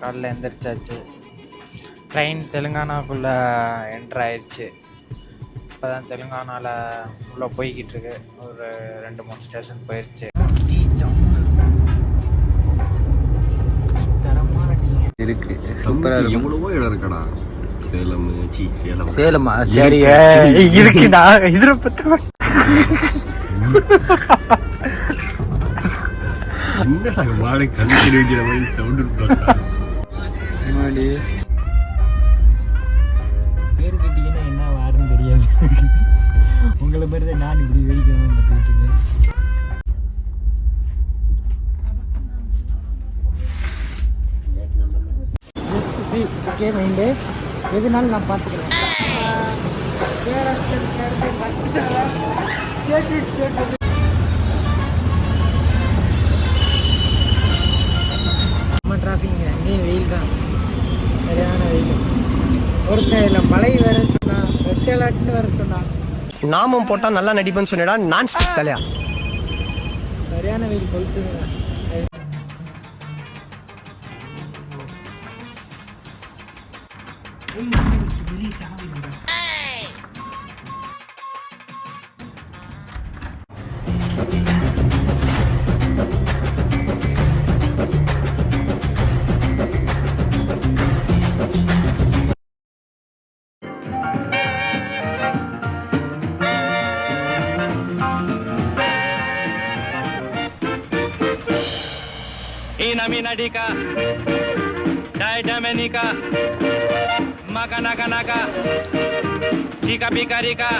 காலைல எந்திரிச்சாச்சு. Train தெலுங்கானாக்குள்ளே enter ஆயிடுச்சு. இப்போ தான் தெலுங்கானாவில் உள்ளே போய்கிட்டு இருக்கு. ஒரு 2-3 ஸ்டேஷன் போயிடுச்சு. இருக்கு சூப்பராக இருக்கு. எவ்வளவோ இடம் இருக்கடா. சேலமா? சரி இருக்குடா. இதில் பத்த மாடு கண்ணு வைக்கிற மாதிரி சவுண்ட் பேர் கட்டிங்கன்னா என்ன வாருன்னு தெரியாது. உங்களை பேர் தான் நான் இப்படி வேடிக்கை பார்த்துக்கிட்டு இருக்கேன். ஓகே மைண்டு எதுனாலும் நான் பார்த்துக்கிறேன். நம்ம டிராஃபிக் அங்கேயும் வெயில் தான், சரியான வெயில். ஒருத்தர் இல்லை மழை வேற சொன்னான், ரெட் அலர்ட்னு வேற சொன்னான். நாமம் போட்டா நல்லா நடிப்பேன்னு சொன்னடா. நான் தலையா சரியான வெயில் கொளுத்துங்க. Inaminadika, Diadamenika, Makanaka, Tika Pikarika,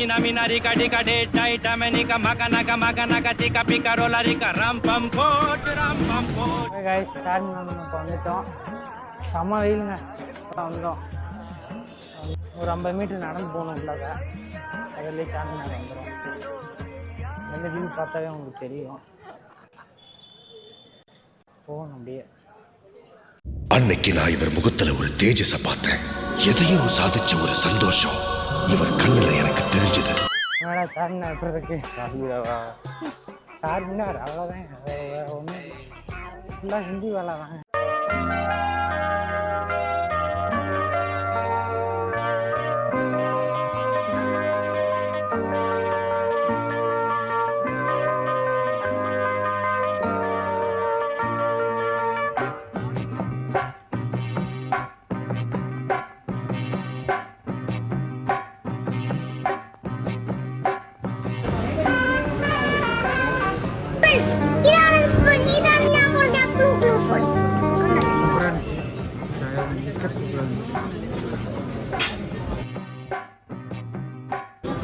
Inaminarika, Dika, Diadamenika, Makanaka, Tika Pikarolarika, Rampam Pot. Guys start இப்போ வந்துட்டோம். செம்ம வெயிலுங்க. வந்தோம் ஒரு 50 மீட்டர் நடந்து போகணும் உள்ளாக. அதிலே சார்ஜ் வந்துடும். எந்த வியூ பார்த்தாவே உங்களுக்கு தெரியும். போகணும் அப்படியே. அன்னைக்கு நான் இவர் முகத்துல ஒரு தேஜஸ பார்த்தேன். எதையும் சாதிச்ச ஒரு சந்தோஷம் இவர் கண்ணுல எனக்கு தெரிஞ்சது. என்னடா சார்மினார் எப்படி இருக்கு? சார்மினார் அவ்வளோதான், ஒன்றும் ஃபுல்லாக ஹிந்தி வேலை தான்.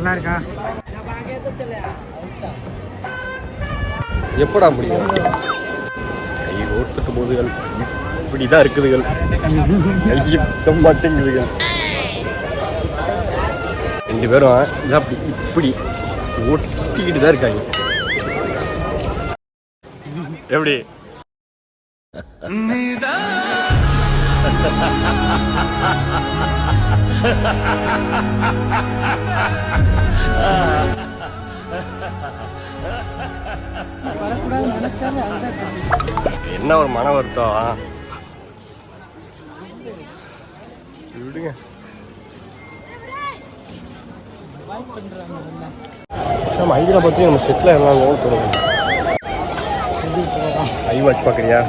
நல்லா இருக்கா? எப்படா முடியும்? கை ஓட்டுக்கும் போதுகள் இப்படிதான் இருக்குதுகள். கைய மாட்டேங்குதுகள். 2 பேரும் அப்படி இப்படி ஒட்டிக்கிட்டு தான் இருக்காங்க. எப்படி என்ன ஒரு மன வருத்தம். விடுங்க. ஹைதராபாத்லேயும் நம்ம செட்டில் எல்லாம் லோன் போடுவோம். ஐ வாட்ச் பார்க்குறியா?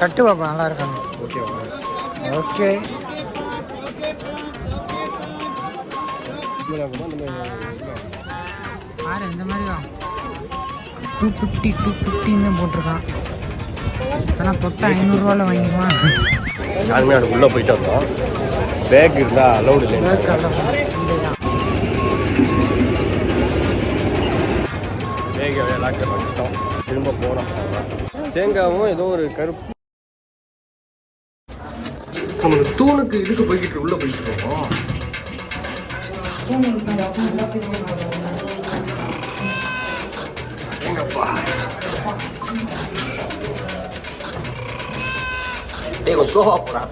கட்டு பாப்பா, நல்லா இருக்காங்க. ஓகே ஓகே பாரு, இந்த மாதிரி தான் 250 போட்டிருக்கான். ஆனால் தொட்டா 500 ரூபாயில் வாங்கிக்குவான். சார்மினார் உள்ளே போயிட்டு வந்தோம். பேக் இருந்தால் அலௌடு இல்லை. பேக்கை லாக் பண்ணி வச்சுட்டோம். திரும்ப போனோம். தேங்காவும் ஏதோ ஒரு கருப்பு நம்ம தூணுக்கு இதுக்கு போய்கிட்டு உள்ள போயிட்டு இருக்கோம். கொஞ்சம் சோஃபா போறா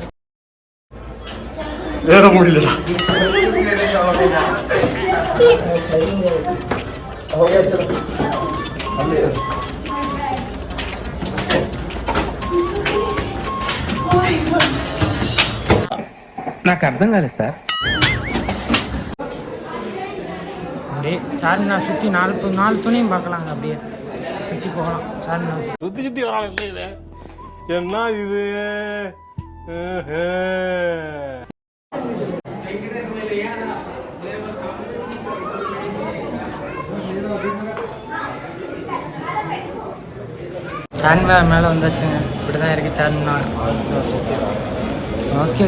ஏற முடியலடா. నాకు అర్థం కాలేదు సార్. அப்படியே சார்மினார் சுற்றி நாலு துணியும் பார்க்கலாங்க. அப்படியே சுற்றி போகலாம் சார்மினார். சுத்தி வரான் இல்லை இது என்ன இது? சார்மினார் மேலே வந்தாச்சுங்க. இப்படி தான் இருக்குது சார்மினார். ஓகே,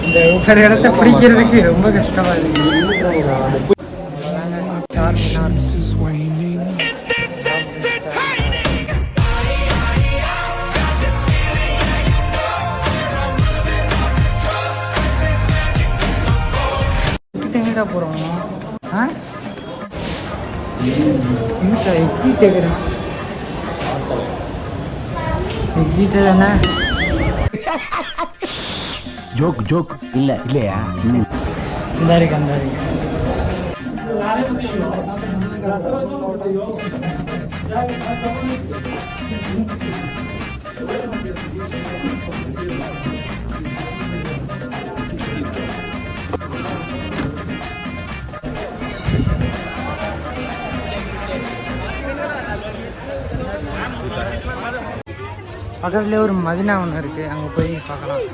இந்த ஒவ்வொரு இடத்த பிடிக்கிறதுக்கு ரொம்ப கஷ்டமாக இருக்குது. சார்மினார் எங்கடா போகிறோம்? எக்ஸிட் கேட்குறேன். எக்ஸிட் தானே? ஜோக் இல்லையா? இந்த இருக்கு. பக்கத்துலேயே ஒரு மதினா ஒன்று இருக்குது, அங்கே போய் பார்க்கலாம்.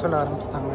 சொல்ல ஆரம்பிச்சிட்டாங்க.